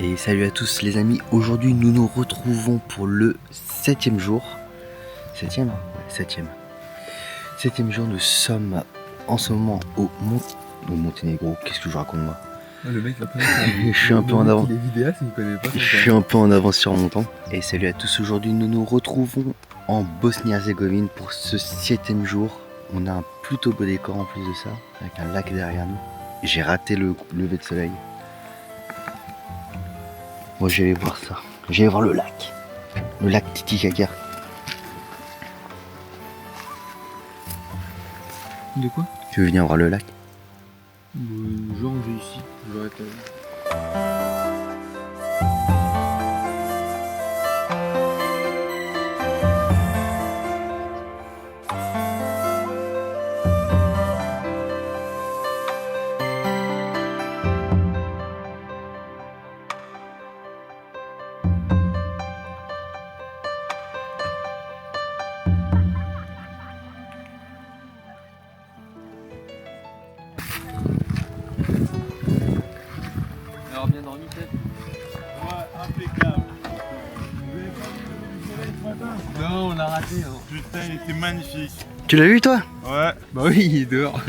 Et salut à tous les amis, aujourd'hui nous nous retrouvons pour le 7e jour. 7e? Ouais, 7e. 7e jour, nous sommes en ce moment au Monténégro. Qu'est-ce que je raconte moi? Le mec là, je suis un peu en avance. Il est vidéaste, il connaît pas. Je suis un peu en avance sur mon temps. Et salut à tous, aujourd'hui nous nous retrouvons en Bosnie-Herzégovine pour ce 7e jour. On a un plutôt beau décor en plus de ça, avec un lac derrière nous. J'ai raté le lever de soleil. Moi j'allais voir ça, j'allais voir le lac Titicaca. De quoi? Tu veux venir voir le lac? Genre on vit ici, je vais arrêter. Alors bien dormi peut-être? Ouais, impeccable. Vous avez pas vu le soleil ce matin? Non, on a raté. Hein. Putain, il était magnifique. Tu l'as vu toi? Ouais. Bah oui, il est dehors.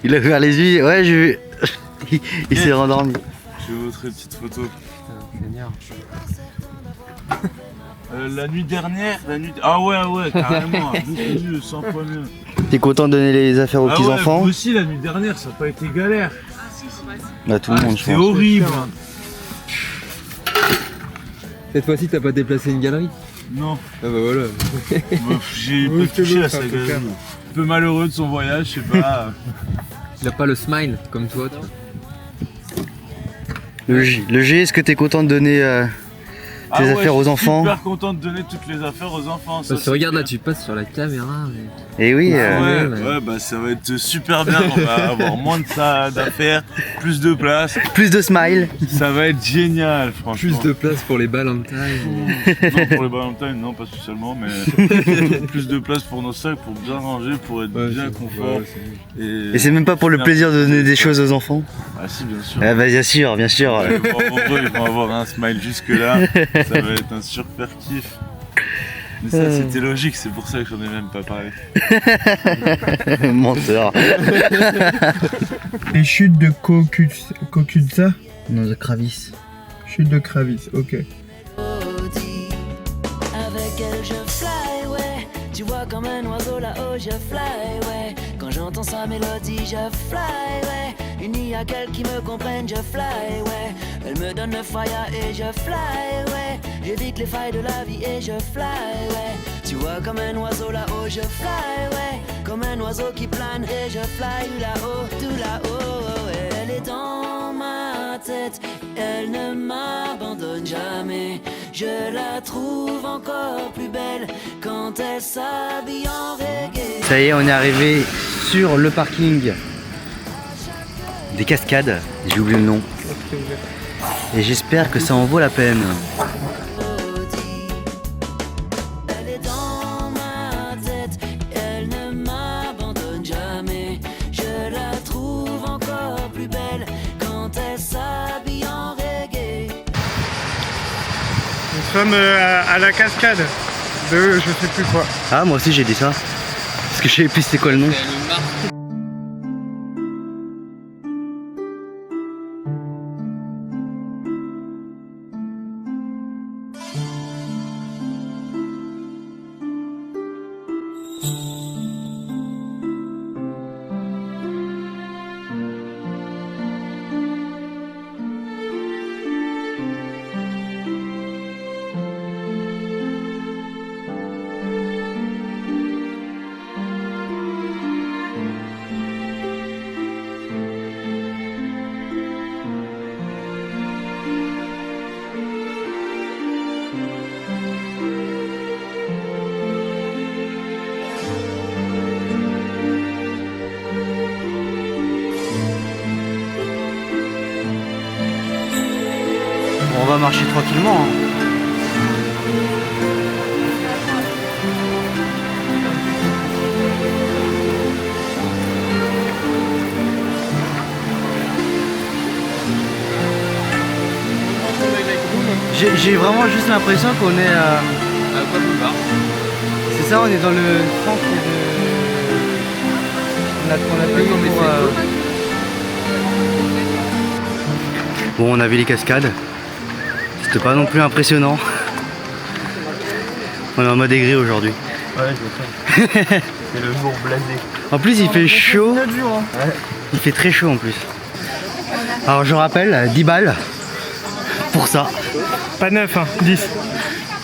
Il a ouvert les yeux, ouais j'ai vu. Il s'est rendormi. Je vais vous montrer une petite photo. Seigneur. La nuit dernière, Ah ouais, carrément. 2 minutes, 100 fois mieux. T'es content de donner les affaires aux Ah petits ouais, enfants? moi aussi, la nuit dernière, ça n'a pas été galère. Bah tout le monde je C'est pense. horrible. Cette fois-ci, t'as pas déplacé une galerie? Non. Ah bah voilà. J'ai pas touché à sa galerie. Un peu malheureux de son voyage, je sais pas. Il a pas le smile comme toi. Tu vois. Le G, est-ce que t'es content de donner tes affaires aux enfants? Je suis super content de donner toutes les affaires aux enfants. Ça, Parce que regarde là, tu passes sur la caméra. Mais... Et oui, Ouais, bah ça va être super bien. On va avoir moins d'affaires, plus de place. plus de smile. Ça va être génial, franchement. Plus de place pour les Valentines. Non, pour les Valentines, non, pas spécialement, mais plus de place pour nos sacs, pour bien ranger, pour être bien confort. Et c'est même pas pour le plaisir de donner des choses aux enfants? Ah si, bien sûr. Ah bah bien sûr, bien sûr. En gros, ils vont avoir un smile jusque là, ça va être un super kiff. Mais ça c'était logique, c'est pour ça que j'en ai même pas parlé. Menteur. Les chutes de Kokutsa. Non, de Kravis. Chute de Kravis, ok. Avec elle je fly, ouais. Tu vois comme un oiseau là-haut je fly, ouais. Quand j'entends sa mélodie je fly, ouais. Uni à qu'elle qui me comprenne je fly, ouais. Elle me donne le fire et je fly, ouais. J'évite les failles de la vie et je fly, ouais. Tu vois comme un oiseau là-haut je fly, ouais. Comme un oiseau qui plane et je fly là-haut, tout là-haut, ouais. Elle est dans ma tête, elle ne m'abandonne jamais. Je la trouve encore plus belle quand elle s'habille en reggae. Ça y est, on est arrivé sur le parking des Cascades. J'ai oublié le nom. Et j'espère que ça en vaut la peine. Elle est dans ma tête, elle ne m'abandonne jamais. Je la trouve encore plus belle quand elle s'habille en reggae. Nous sommes à la cascade de je sais plus quoi. Ah, moi aussi j'ai dit ça. Parce que je savais plus c'était quoi le nom. On va marcher tranquillement. Hein. J'ai vraiment juste l'impression qu'on est À quoi boulevard? c'est ça, on est dans le centre de... On a payé pour... Bon, on a vu les cascades. C'était pas non plus impressionnant. On est en mode aigri aujourd'hui. Ouais, je vois ça. C'est le jour blasé. En plus, il fait chaud. Il fait très chaud en plus. Alors, je rappelle, 10 balles pour ça. Pas 9, hein, 10.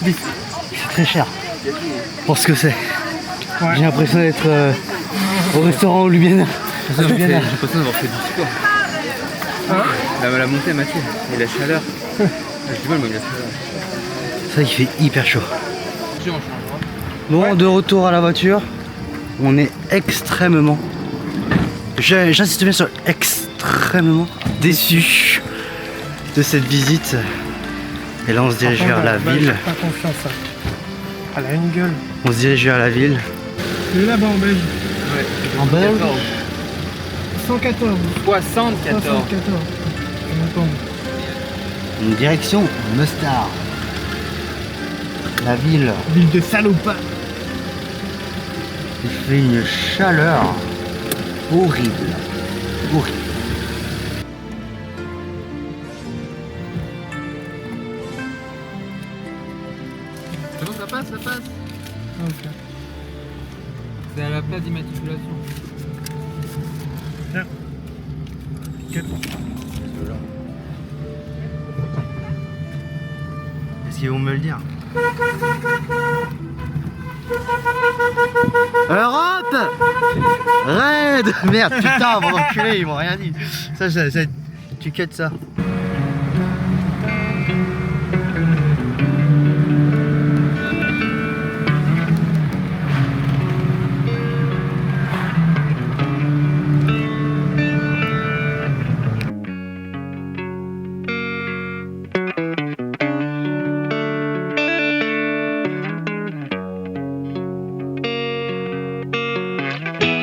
10. C'est très cher pour ce que c'est. Ouais. J'ai l'impression d'être au restaurant Lubiana. J'ai l'impression d'avoir fait du sport. La montée m'attire. Et la chaleur. J'ai du mal, moi, la chaleur. Ça, il fait hyper chaud. On changera. Bon, de retour à la voiture. On est extrêmement, j'insiste bien sur extrêmement déçu de cette visite. Et là, on se dirige vers la ville. Pas confiance, ça. Elle a une gueule. On se dirige vers la ville. C'est là-bas en belge. Ouais. En belge 114. 74. 74. Une direction Mustard. La ville. Ville de salopard. Il fait une chaleur horrible. Horrible. C'est bon, ça passe, ça passe. C'est à la place d'immatriculation. Tiens. Est-ce qu'ils vont me le dire? Europe! Raid! Merde, putain, mon enculé, ils m'ont rien dit. Ça, tu cut ça.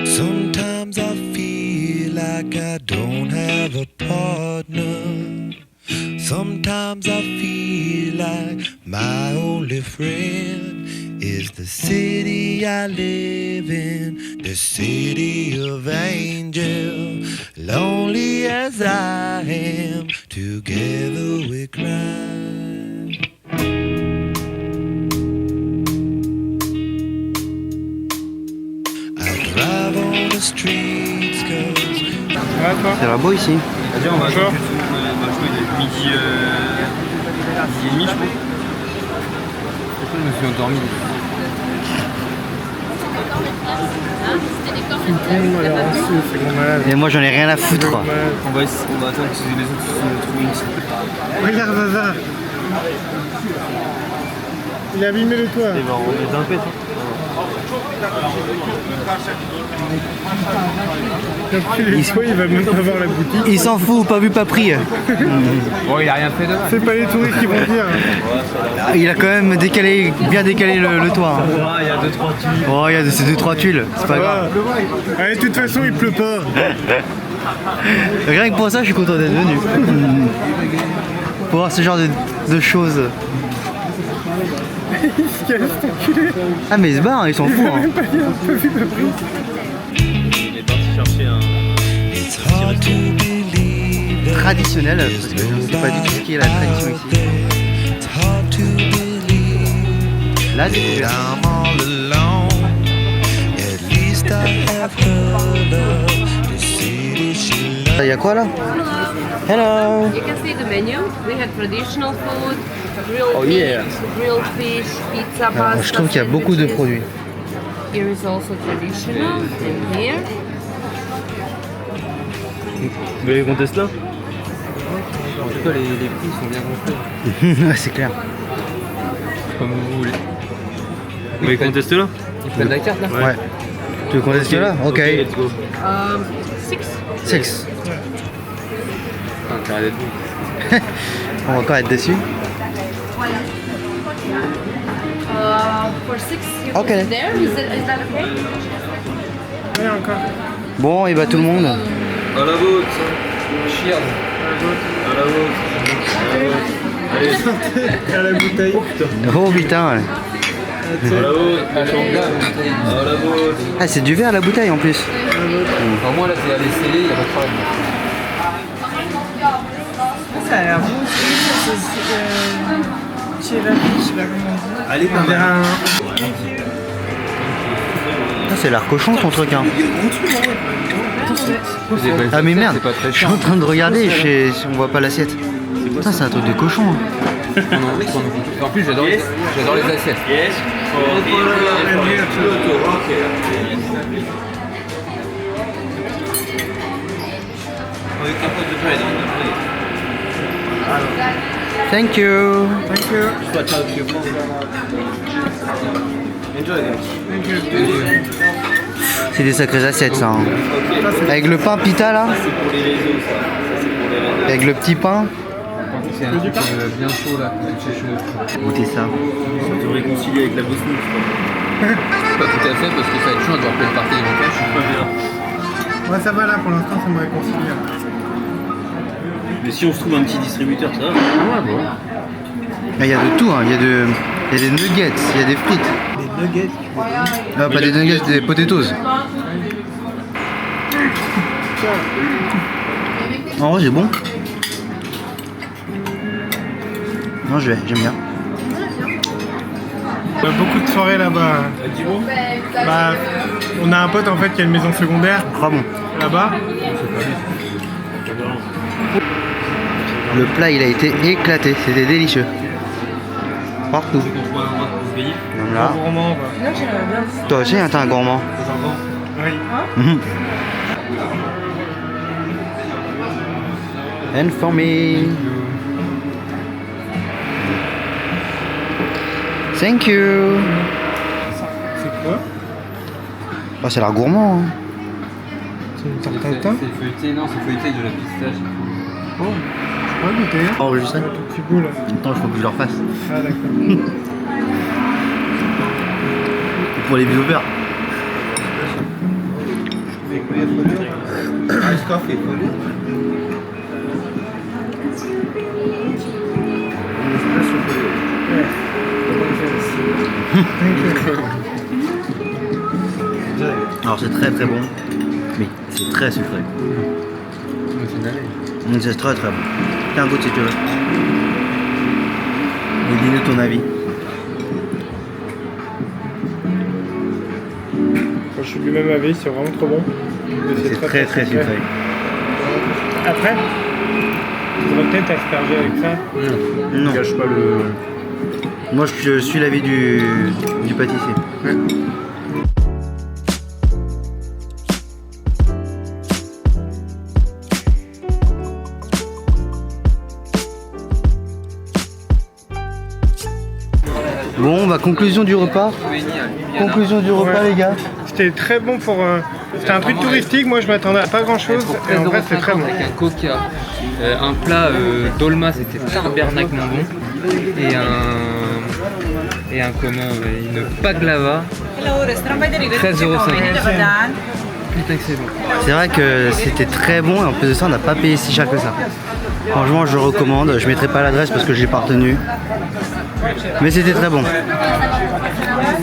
Sometimes I feel like I don't have a partner. Sometimes I feel like my only friend is the city I live in, the city of angels. Lonely as I am, together we cry. I drive on the streets 'cause Ouais, toi. C'est beau ici. Vas-y, on va Bonjour. jouer. Il est midi et demi, je crois. Je me suis endormi. C'est bon malade. Et moi, j'en ai rien à foutre. On va attendre que les autres se trouvent une salle. Regarde Zaza. Il a abîmé le toit. Et ben, on est d'un pet. Il va même pas voir la boutique. Il s'en fout, pas vu, pas pris. Bon, il a rien fait de mal. C'est pas les touristes qui vont dire. Il a quand même bien décalé le toit. Hein. Il y a 2-3 tuiles. Oh, il y a ces 2-3 tuiles, c'est pas grave. Allez, de toute façon, il pleut pas. Rien que pour ça, je suis content d'être venu. Pour voir ce genre de choses. Ah, mais ils se barrent, ils s'en foutent. Hein. Il est parti chercher un. it's hard to believe that Traditionnel, parce que je ne sais pas du tout ce qui est la tradition ici. it's hard to believe Là, that c'est I'm all alone. At least I have heard of the city she loves. il y a quoi là? Hello! You can see the menu. We have traditional food, grilled Oh, yeah. meat, grilled fish, pizza, pasta. Je trouve qu'il y a beaucoup de sandwiches. produits. Here is also traditional, and here. Vous voulez qu'on teste là? En tout cas, les prix sont bien gonflés. Ouais, c'est clair. Comme vous voulez. Vous voulez qu'on teste là? Ils prennent la carte là? Ouais. Tu veux qu'on teste là? Ok. Let's go. 6. 6. Ah, t'as l'air d'être bon. On va encore être déçus. For 6, you Okay. put there. Is that okay? Ouais, encore. Bon, et bah tout le monde. À la vôtre. Cheers. À la vôtre. À la bouteille. Oh putain, ouais. Ah, c'est du verre la bouteille en plus. Au moins là, c'est à l'essayer, il n'y a pas de problème. Ça a l'air bon aussi. C'est je sais pas comment on dit. Allez, On dirait un... Ça, c'est l'air cochon ton truc, hein. Ah mais merde, C'est pas très je suis cher. en train de regarder, on voit pas l'assiette. Putain, c'est un truc de cochon. Hein. En plus, j'adore les assiettes. Thank you. C'est des sacrées assiettes ça. Hein. Avec le pain pita là. Avec le petit pain. C'est un truc bien chaud là, c'est chaud. Goûtez ça. te réconcilier avec la Bosnie. Pas tout à fait parce que ça va être chaud, on doit pleine partie des montages. Je suis pas bien. Ouais, ça va là pour l'instant, ça me réconcilie. Mais si on se trouve un petit distributeur, ça va. Ouais, bon. Il y a de tout, hein. Il y a des nuggets, il y a des frites. Des nuggets. Ah, pas des nuggets, des potatoes. En vrai, c'est bon. Non, j'aime bien. On a beaucoup de soirées là-bas. Bah, on a un pote en fait qui a une maison secondaire Ah bon. là-bas. Le plat, il a été éclaté. C'était délicieux. Partout. Même là. Gourmand, Toi aussi, hein, t'es un gourmand. oui. Mhm. And for me. Thank you. C'est quoi? Oh, ça a l'air gourmand. Hein. C'est une tarte tatin? C'est feuilleté, non, c'est feuilleté de la pistache. Oh, je pourrais goûter. Hein. Enregistré. Un tout petit bout là. Attends, il faut que je leur fasse. Ah d'accord. Pour les viewers. Alors c'est très très bon, mais c'est très sucré. C'est très très bon. Tiens, goûte si tu veux. Et dis-nous ton avis. Quand je suis du même avis, c'est vraiment trop bon. Mais C'est très très sucré. Après, tu devrais peut-être asperger avec ça. Non. Gâche pas le. Moi je suis l'avis du pâtissier. Bon, bah conclusion du repas. Conclusion du repas, Ouais. les gars. C'était très bon pour... C'était un truc touristique, moi je m'attendais à pas grand chose. Et en vrai c'est très bon. Avec un coca, un plat dolma, c'était tabernacle bon, et un comment, une baklava, 13,50 €. Putain que c'est bon. C'est vrai que c'était très bon et en plus de ça, on n'a pas payé si cher que ça. Franchement, je recommande. Je mettrai pas l'adresse parce que je l'ai pas retenu. Mais c'était très bon.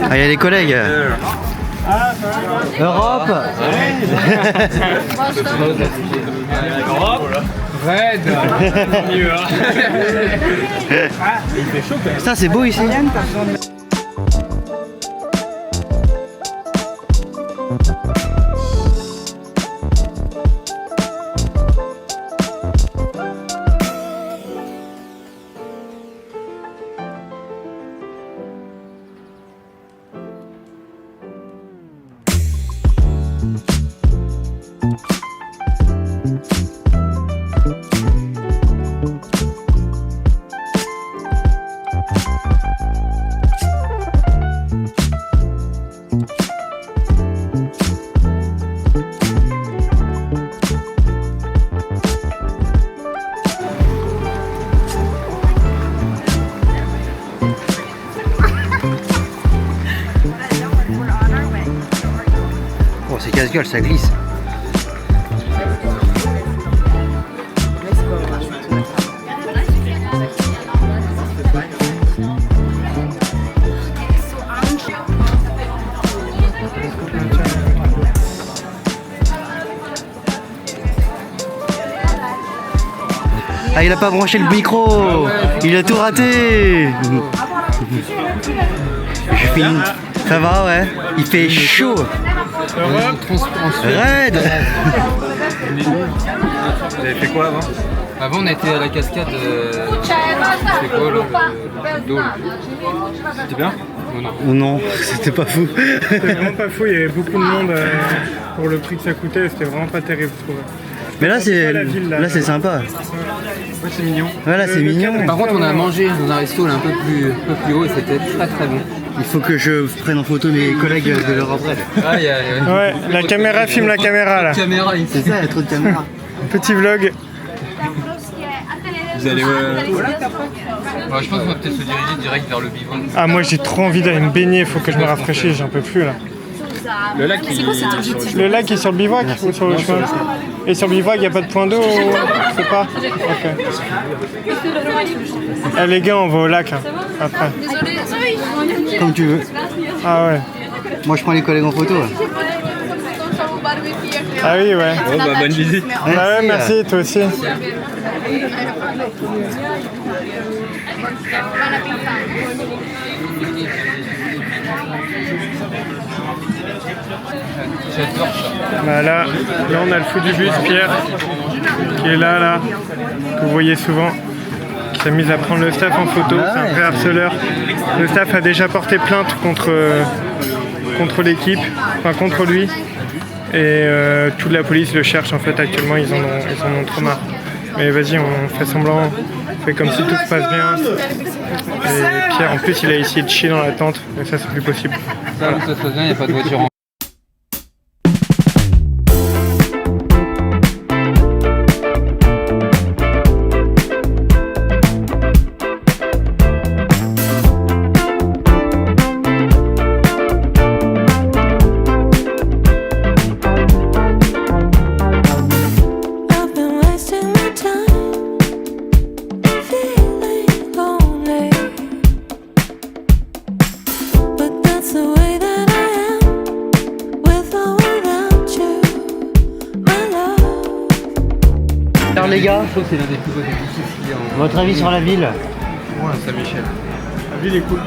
Ah, il y a les collègues. Europe. Red. Ça, c'est beau ici. Oh, c'est casse-gueule, ça glisse. Ah, il a pas branché le micro. Il a tout raté. Je finis. Ça va, ouais. Il fait chaud. Raid. Vous avez fait quoi avant? Avant on était à la cascade. C'était quoi là? D'eau. C'était bien? Oh non, c'était pas fou. C'était vraiment pas fou, il y avait beaucoup de monde pour le prix que ça coûtait, c'était vraiment pas terrible, je trouve. Mais là c'est là, c'est sympa. Ouais, c'est mignon. Voilà, c'est mignon. Par contre on a mangé dans un resto là, un peu plus haut et c'était très bon. Il faut que je prenne en photo mes collègues de l'Europe Red. Ah, Ouais, la caméra filme la caméra là. Caméra ici. C'est ça, il y a trop de caméras. Petit vlog. Vous allez je pense qu'on va peut-être se diriger direct vers le bivouac. Ah, moi j'ai trop envie d'aller me baigner, faut que je me rafraîchisse, j'en peux plus là. Le lac il... Le lac est sur le bivouac ou sur le chemin? Et sur le bivouac, il n'y a pas de point d'eau ou... Je sais pas. Ok. Eh les gars, on va au lac hein, après. Comme tu veux. Ah ouais. Moi je prends les collègues en photo. Là. Ah oui, ouais. Oh bah bonne visite. Ah ouais, merci, toi aussi. J'adore ça. Bah là on a le fou du bus, Pierre, qui est là, que vous voyez souvent, qui s'amuse à prendre le staff en photo, c'est un vrai harceleur. Le staff a déjà porté plainte contre l'équipe, enfin contre lui, et toute la police le cherche en fait actuellement, ils en ont trop marre. Mais vas-y, on fait semblant, on fait comme si tout se passe bien. Et Pierre en plus il a essayé de chier dans la tente, mais ça c'est plus possible. Ça se passe bien, il n'y a pas de voiture en... I've been wasting my time, feeling lonely. But that's the way that I am, with or without you, my love. Alors les gars, Je trouve que c'est l'un des plus beaux édifices qu'il y a en... votre avis sur la ville? Saint-Michel. La ville est cool.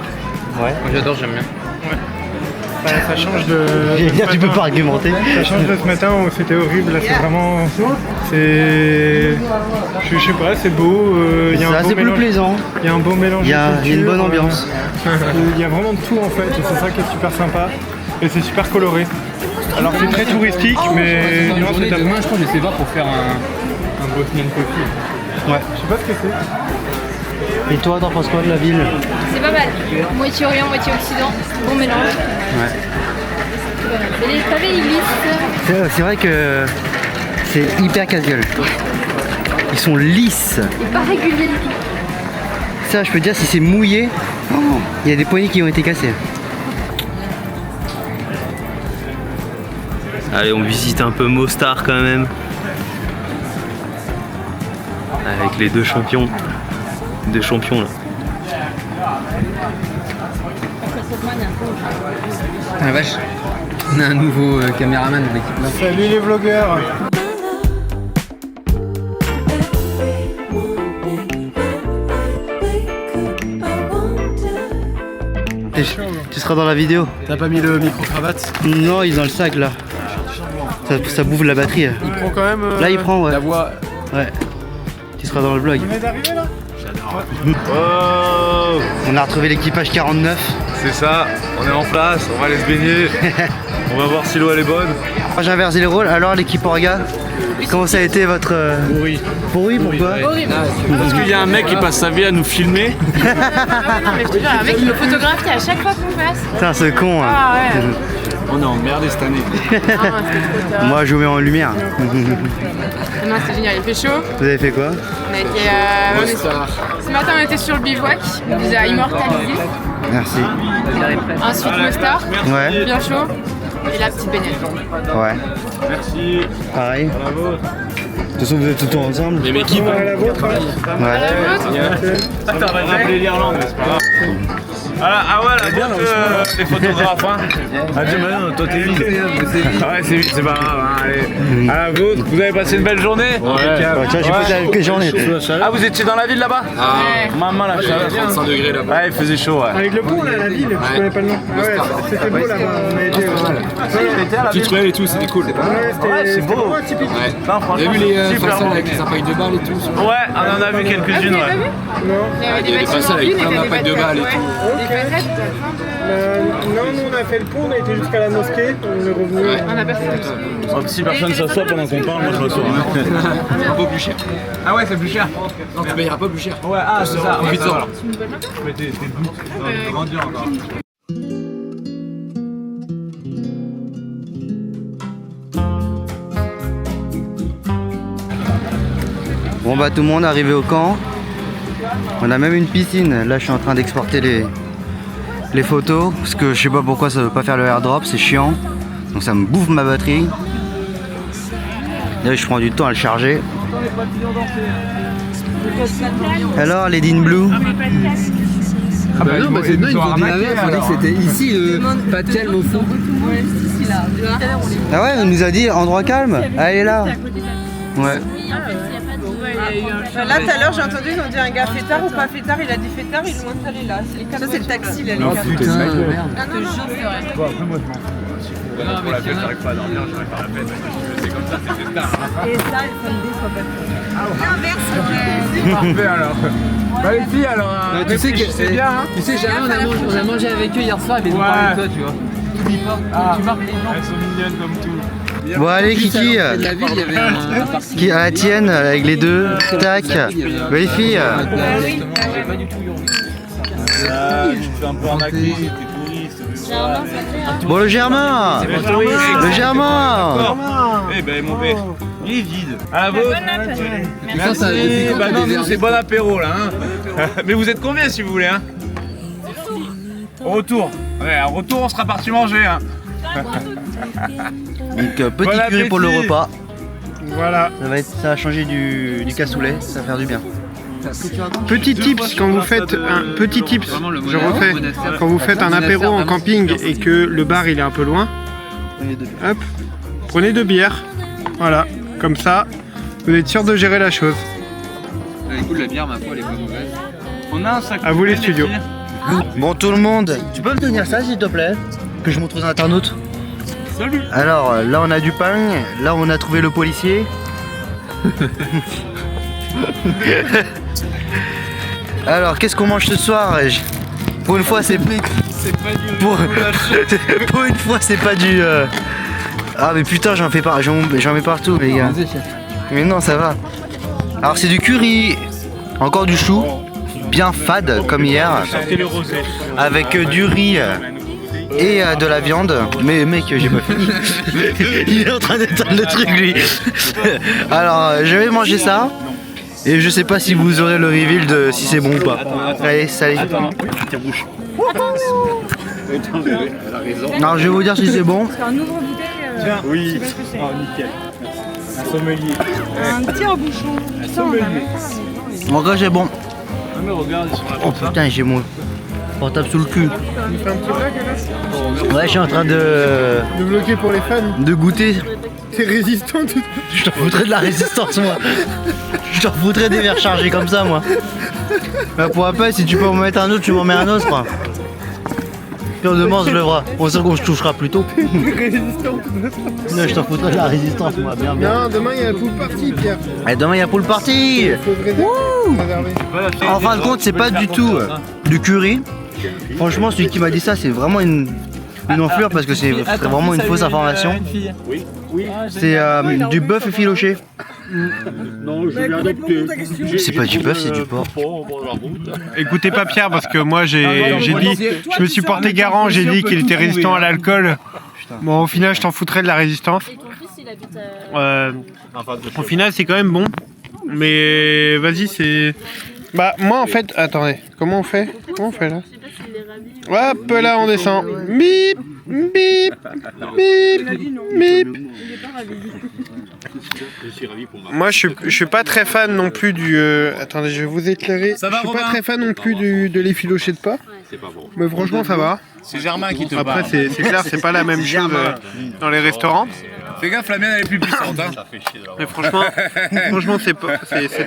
Ouais. Moi j'adore, j'aime bien. Bah, ça change de... J'allais dire, tu peux pas argumenter. Ça change de ce matin où c'était horrible, là c'est vraiment... C'est... Je sais pas, c'est beau, il y a C'est un beau assez plus mélange. plaisant. Il y a un beau mélange Il y a de culture, une bonne ambiance. Il y a vraiment de tout en fait, et c'est ça qui est super sympa. Et c'est super coloré. Alors c'est très touristique, mais... Dans une non, journée, c'est demain je pense que j'essaie de voir pour faire un Bosnian coffee. Ouais. Je sais pas ce que c'est. Et toi, t'en penses quoi de la ville? C'est pas mal. Moitié Orient, moitié Occident. Bon mélange. Ouais. Et les pavés, ils glissent. C'est vrai que c'est hyper casse-gueule. Ils sont lisses. Et pas réguliers du tout. Ça, je peux te dire, si c'est mouillé, il y a des poignées qui ont été cassées. Allez, on visite un peu Mostar quand même. Avec les deux champions. Deux champions là. Ah la vache. On a un nouveau caméraman de l'équipe là. Salut les vlogueurs. Tu seras dans la vidéo. T'as pas mis le micro-cravate? Non, il est dans le sac là. Ça bouffe la batterie. Il prend quand même Là, il prend, ouais. la voix. Ouais. Tu seras dans le vlog. On vient d'arriver là? Oh, On a retrouvé l'équipage 49. c'est ça, on est en place, on va aller se baigner. On va voir si l'eau elle est bonne. J'ai inversé les rôles. Alors l'équipe Orga, comment ça a été votre... Pourri. Pourri, pourquoi? Parce qu'il y a un mec qui passe sa vie à nous filmer. Mais je te jure, un mec, il me photographie à chaque fois qu'on passe. Putain, ce con. Hein. Ah ouais. On est emmerdé cette année. Moi, je vous mets en lumière. Non, c'est génial, il fait chaud. Vous avez fait quoi? On a été, ce matin, on était sur le bivouac. On nous a immortalisés. Merci. Ensuite, Mostar. Ouais. Bien chaud. Et la petite baignade. Ouais. Merci. Pareil. De toute façon, vous êtes tout le temps ensemble. Même équipe. À la vôtre. Ouais. T'aurais dû rappeler l'Irlande, mais c'est pas grave. Ah ouais, la bien les photographes, hein. Ah tu maintenant, toi t'es vite. Ouais, c'est pas grave, hein, allez. À la vôtre, vous avez passé une belle journée? Ouais, tiens, j'ai passé une journée. Ah, vous étiez dans la ville là-bas? Maman, la chaleur. 35 degrés là-bas. Ouais, il faisait chaud, ouais. Avec le pont là, la ville, je connais pas le nom. Ah ouais, c'était beau là-bas, on a été. Petite ruelle et tout, c'était cool. Ouais, c'est beau. Typique. Vous avez vu les façades avec les impacts de balles et tout? Ouais, on en a vu quelques-unes, ouais. Il y avait Il y a des façades avec plein d'impacts de balles et tout. Des façades. Non, nous on a fait le pont, on a été jusqu'à la mosquée, on est revenu. On a pas fait. Si personne s'assoit pendant qu'on parle, moi je m'assois. Un peu plus cher. Ah ouais, c'est plus cher. Non, tu payeras pas plus cher. Ouais, ah, c'est ça. 8 ans. Mais t'es bouts. Grandir encore. Bon bah tout le monde est arrivé au camp. On a même une piscine. Là je suis en train d'exporter les photos. Parce que je sais pas pourquoi ça veut pas faire le airdrop, c'est chiant. Donc ça me bouffe ma batterie. Là je prends du temps à le charger. Alors les Dean Blue? Ah bah non, bah c'est non, ils nous ont dit l'inverse, on dit que c'était ici, pas de calme au fond. Ah ouais, on nous a dit endroit calme. Ah, elle est là. Ouais. Là, tout à l'heure, j'ai entendu qu'on dit un gars fêtard ou pas fêtard. Il a dit fêtard, ils l'ont installé là. Ça, c'est le taxi, là, les gars. Putain, merde. Ah non, non, c'est vrai. Bon, après, moi, je m'en fous. Pour la fête, j'arrive pas à dormir, j'arrive pas à la fête. C'est comme ça, c'est tard. Et ça, ça me déçoit pas. L'inverse, Parfait alors. Bah les filles alors, Tu sais que c'est bien hein. Tu sais, jamais on a mangé avec eux hier soir et ils nous parlaient de toi, tu vois. T'oublies pas, tu marques les gens. Elles sont mignonnes comme tout. Bon allez Kiki, La ville, il y avait un qui à la tienne avec les deux, tac. Les filles. Là, tu te fais un peu arnaquer, t'es touriste. Bon le Germain. Le Germain. Eh ben mon père, il est vide. À la vôtre. Merci. Bah non, nous c'est bon apéro là. Hein. Mais vous êtes combien si vous voulez hein? Au retour. Ouais, au retour on sera parti manger hein. Donc petit Bon curry pour le appétit. repas. Voilà. Ça va changer du cassoulet, ça va faire du bien. Petit tips quand vous faites un petit tips, je refais. Quand vous faites un apéro en camping et que le bar il est un peu loin, hop, prenez 2 bières. Voilà, comme ça, vous êtes sûr de gérer la chose. Écoute, la bière, ma foi, elle est pas mauvaise. On a un sac. À vous les studios. Bon tout le monde, tu peux me tenir ça s'il te plaît? Que je montre aux internautes. Salut. Alors là on a du pain, là on a trouvé le policier. Alors qu'est-ce qu'on mange ce soir? Pour une fois c'est pas du pour une fois c'est pas du Ah mais putain j'en mets partout les gars. Mais non ça va. Alors c'est du curry, encore du chou, bien fade comme hier, avec du riz et de la viande. Mais mec j'ai pas fini. Il est en train d'éteindre le truc lui. Alors je vais manger ça. Et je sais pas si vous aurez le reveal de si c'est bon ou pas. Allez, salut. Non, je vais vous dire si c'est bon. C'est un ouvre-bouteille. Oui. Je sais pas ce que c'est. Oh nickel. Un sommelier. Un tire-bouchon. Ça, on a. En vrai, c'est bon. Ah mais regarde, ils sont là Oh comme ça. putain, j'ai mon portable sous le cul. On fait un petit blague là. Ouais, je suis en train de bloquer pour les fans. goûter. T'es résistant tout. Je t'en foutrais de la résistance, moi. Je t'en foutrais des verres chargés comme ça, moi. Bah, pour après, si tu peux en mettre un autre, tu m'en mets un autre, quoi. Puis on demande, je le ferai. On sait qu'on se touchera plus tôt. Non, je t'en foutrais de la résistance, moi, bien. Non, demain il y a la pool party, Pierre. Et demain, il y a pool party. Faut réserver. En fin de compte, c'est pas du tout du curry. Franchement, celui qui m'a dit ça, c'est vraiment une enflure parce que c'est vraiment une fausse information. C'est du bœuf effiloché. Non, je viens adopter. C'est pas du bœuf, c'est du porc. Écoutez pas Pierre parce que moi j'ai dit, je me suis porté garant, j'ai dit qu'il était résistant à l'alcool. Bon au final je t'en foutrais de la résistance. Au final c'est quand même bon. Mais vas-y c'est... Bah moi en fait, attendez, comment on fait là? Hop là on descend. Bip. Bip. Bip. Bip. Moi je suis pas très fan non plus du... Attendez, je vais vous éclairer. Je suis pas très fan non plus de l'effiloché de porc. Mais franchement ça va. C'est Germain qui te parle. Après c'est clair, c'est pas la même chose dans les restaurants. Fais gaffe, la mienne elle est plus puissante. Hein. Mais franchement c'est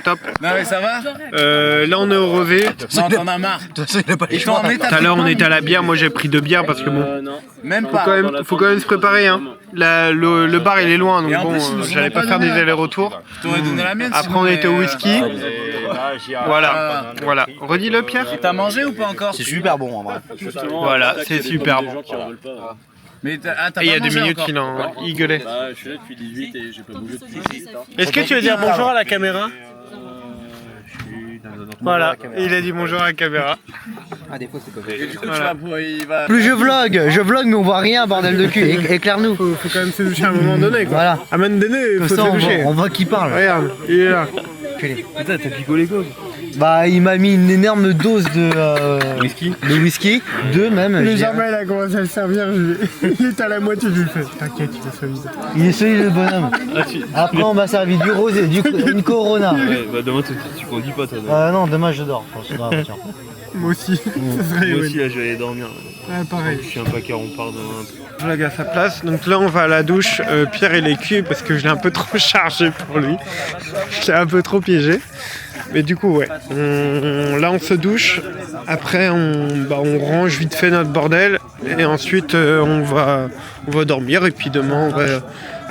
top. Non mais ça va. Là on est au rosé. Non, t'en as marre. De toute façon, il a pas les choix. Tout à l'heure on était à la bière, moi j'ai pris 2 bières parce que bon... Même pas. Faut quand même se préparer hein. Le bar il est loin donc Et en bon, plus, ils nous j'allais ont pas pas faire des donné. allers-retours. Je t'aurais donné la mienne. Après sinon, on était au mais, whisky. Voilà. Redis-le Pierre. T'as mangé ou pas encore? C'est super bon en vrai. Voilà, c'est super bon. Mais t'as Et il y a pas 2 mangé minutes encore. il gueulait. Je suis là depuis 18 et j'ai pas bougé depuis 18 ans. Est-ce que tu veux dire bonjour à la caméra? Voilà, il a dit bonjour à la caméra. Ah, des fois, c'est pas vrai. Et du coup, Voilà. il va... Plus je vlog, mais on voit rien, bordel de cul. Éclaire-nous. Faut quand même se doucher à un moment donné quoi. Voilà. À un moment donné, il Comme faut ça, se on doucher. voit qui parle. Regarde, il est là. Putain, t'as picolé quoi? Bah, il m'a mis une énorme dose de whisky. 2 même. je Le dirais. Germain il a commencé à le servir, il est à la moitié, je lui fais t'inquiète, il est solide. Il est solide le bonhomme. Après, on m'a servi du rosé, une Corona. Ouais, bah demain tu conduis pas toi. Non, demain je dors. Je pense. Non, tiens. Moi aussi, ça serait Moi aussi là je vais aller dormir. Ouais, pareil. Je suis un paquet, on part demain un peu. Je vlog à sa place, donc là on va à la douche. Pierre il est cuit parce que je l'ai un peu trop chargé pour lui. Je l'ai un peu trop piégé. Mais du coup ouais, là on se douche, après on range vite fait notre bordel et ensuite on va dormir et puis demain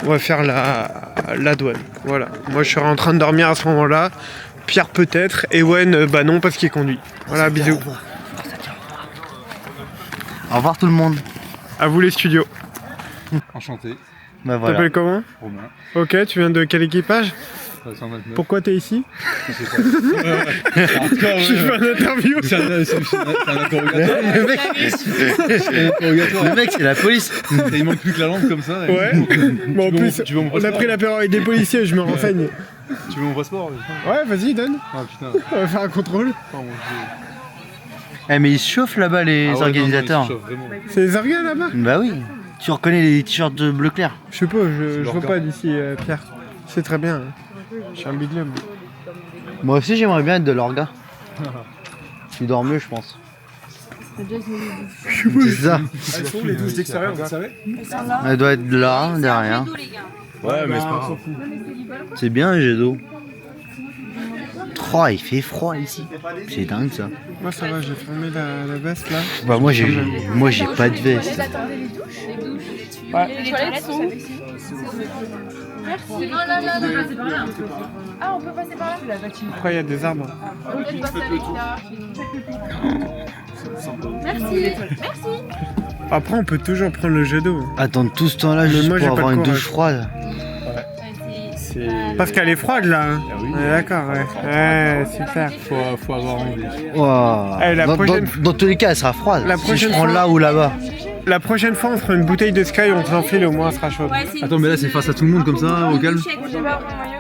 on va faire la douane. Voilà, moi je serai en train de dormir à ce moment-là, Pierre peut-être, Ewen bah non parce qu'il conduit. Voilà, bisous. Au revoir tout le monde. À vous les studios. Enchanté. Bah Tu voilà. t'appelles comment? Romain. Ok, tu viens de quel équipage? 129. Pourquoi t'es ici? Je fais une interview. C'est un interrogatoire. Le mec c'est la police. Il manque plus que la lampe comme ça. Ouais. Bon, en plus, tu veux mon on a passeport pris l'apéro avec des policiers, je me renseigne. Tu veux mon passeport? Ouais, vas-y, donne. Ah putain. On va faire un contrôle. Oh, mon Dieu. Eh mais ils se chauffent là-bas les Ah ouais, organisateurs. non, non, il se chauffe, vraiment. C'est les organes là-bas? Bah oui. Tu reconnais les t-shirts de bleu clair. Je sais pas, je vois pas d'ici, Pierre. C'est très bien. Je suis un big lum. Moi aussi j'aimerais bien être de l'orga. Tu dors mieux je pense. C'est ça. Elles sont les douches d'extérieur, vous savez? Elle doit être là, derrière. Ouais, mais c'est pas grave. C'est bien un jet d'eau. Oh, il fait froid ici. C'est dingue ça. Moi ça va, j'ai fermé la veste là. Bah moi j'ai pas de veste. Les toilettes sont où? Merci. Ah, on peut passer par là? Après il y a des arbres. Merci. Après on peut toujours prendre le jet d'eau. Attendre tout ce temps là Mais juste moi, j'ai pour pas avoir de une courage. douche froide. Parce qu'elle est froide là. hein. Ouais, d'accord, ouais. Ouais, super. Faut avoir envie. Wow. Eh, la prochaine- dans tous les cas elle sera froide. La Si je prochaine prends fois- là ou là-bas. La prochaine fois on fera une bouteille de Sky, on s'enfile au moins elle sera chaude. Attends, mais là c'est face à tout le monde comme ça, au calme?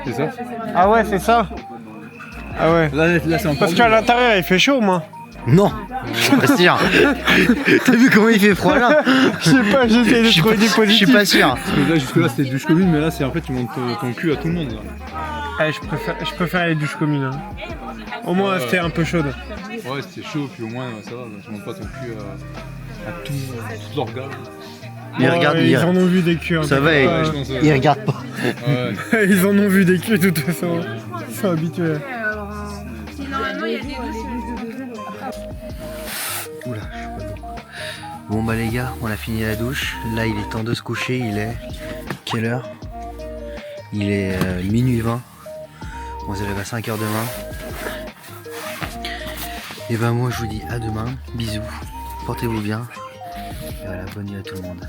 C'est ça? Ah ouais, c'est ça? Ah ouais. Là c'est en Parce qu'à l'intérieur il fait chaud moi. Non. Je suis pas sûr. T'as vu comment il fait froid là? Je sais pas, j'essaie de trouver du Je positif. suis pas sûr. Parce que là jusque là c'était douche commune, mais là c'est en fait tu montes ton cul à tout le monde. Là. Ah, je préfère les douches communes. Hein. Au moins c'était un peu chaude. Ouais, c'était chaud, puis au moins ça va, tu montes pas ton cul à tout l'organe. Il regarde, ils en ont vu des culs. hein, ça va, t'inquiète il regarde pas. Ouais. Ils en ont vu des culs de toute façon. Ils sont habitués. Normalement, il y a des douches. Oula, je suis pas bon. Bon bah les gars, on a fini la douche. Là il est temps de se coucher, il est... Quelle heure? Il est minuit 20. On se lève à 5h demain. Et ben moi je vous dis à demain, bisous, portez-vous bien. Et voilà, bonne nuit à tout le monde.